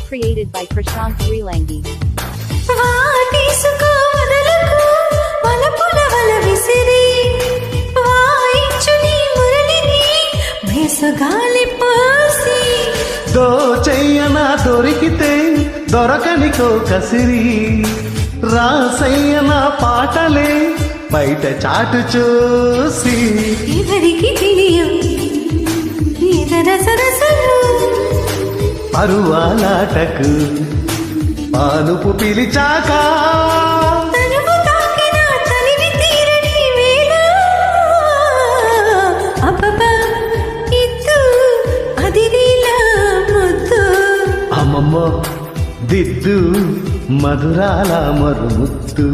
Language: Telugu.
created by Prashant Srilangi. వాటేసుకో వదలకు వలపుల వల విసిరి వాయించు నీ మురళిని భేసగాలి పోసి దోచెయ్యనా దొరికితే దొరకనికో కసిరి రాసయ్యనా పాటలే బయట చాటు చూసి ఎవరికి తెలియం ఇతర సరసలు పరువాలాటకు పానుపు పిలిచాక తనువు తాకిన తనివి తీరని వేళ అబ్బబ్బ ఇద్దు అదిరిలా ముద్దు అమ్మమ్మ దిద్దు మధురాల మరుముత్తు